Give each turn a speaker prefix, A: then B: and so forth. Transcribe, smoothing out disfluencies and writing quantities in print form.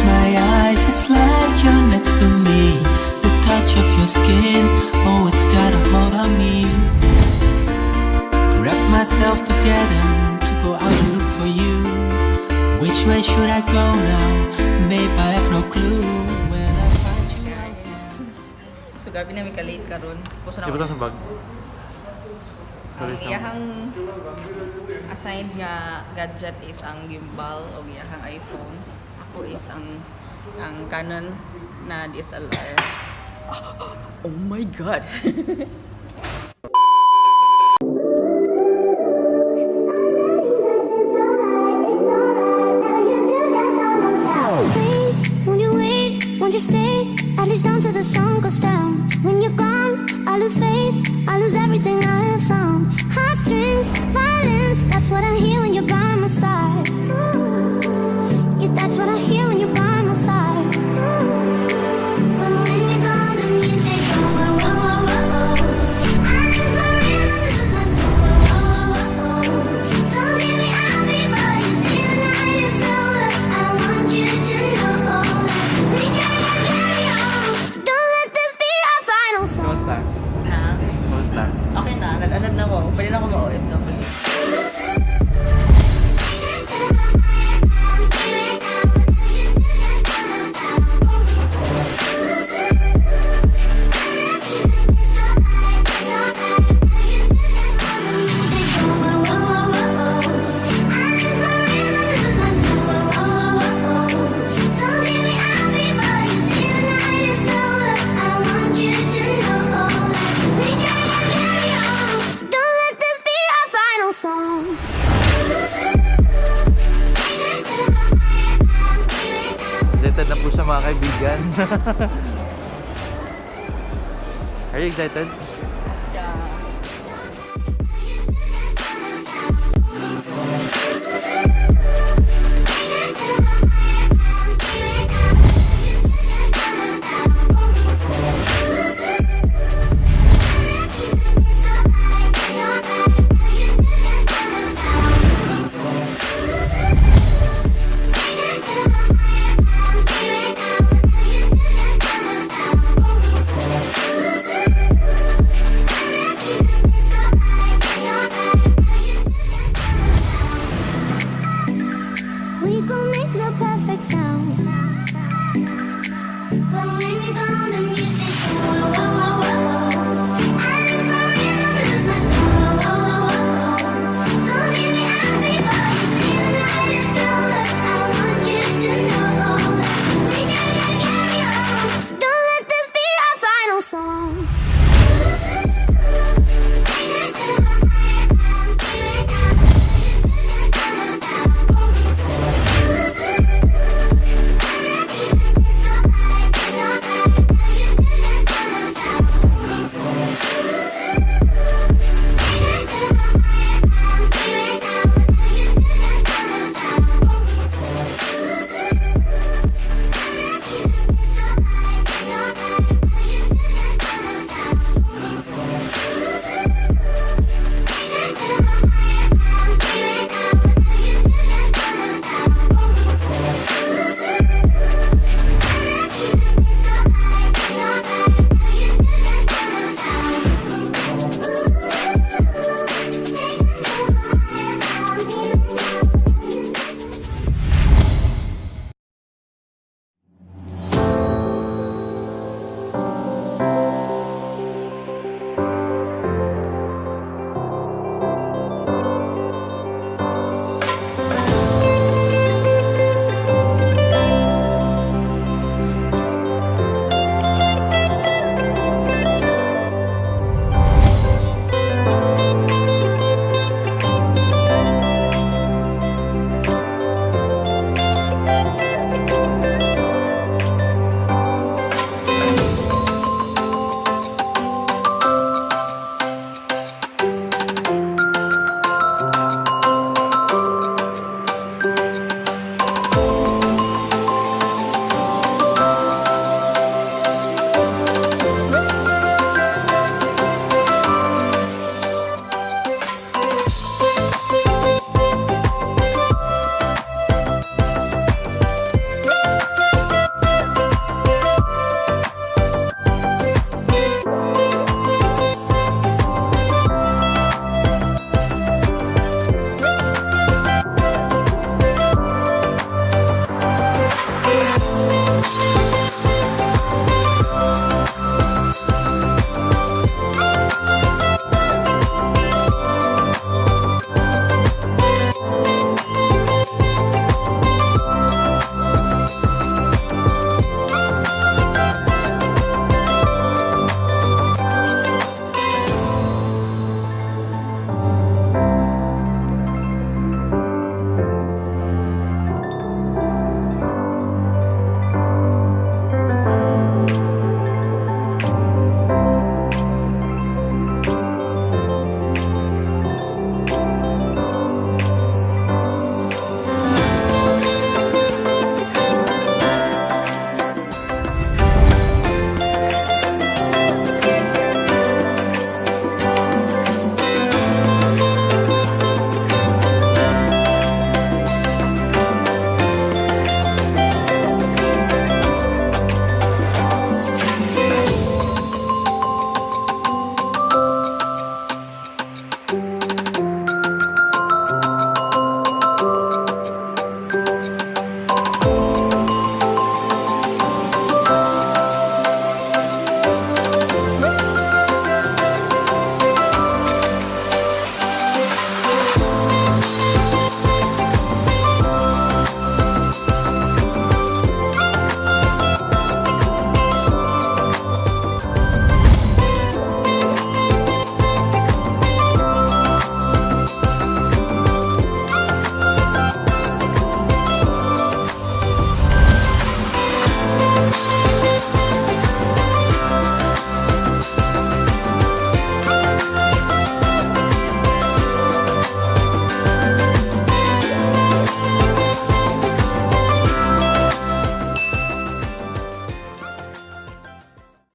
A: my eyes, it's like you're next to me. The touch of your skin, oh, it's got a hold on me. Grab myself together to go out and look for you. Which way should I go now? Babe, I have no clue. When I find you out there.
B: So gabi na may kalate karon. Puso na
C: Di ba ito sa bag?
B: ang iyahang assigned nga gadget is ang gimbal o iyahang iPhone. Ako is ang Canon na DSLR. Oh my god.
D: Please, won't you wait? Won't you stay? At least down till the sun goes down. When you're gone, I lose faith. I lose everything I have found. Heartstrings, violence. That's what I hear when you're by my side. Yeah, that's what I hear when you're by my side. But when you're gone, the music goes. Whoa, whoa, whoa, whoa, whoa. I lose my rhythm, lose my soul. Whoa, whoa, whoa, whoa. So hear me out before you say the night is over. I want you to know that we gotta carry on. So don't let this be our final song.
C: Kamusta?
B: Ha?
C: Kamusta?
B: Okay na, nag-anad na ako. Pwede na ako ma-OFW.
D: Song.
C: Excited na po siya mga kaibigan. Are you excited?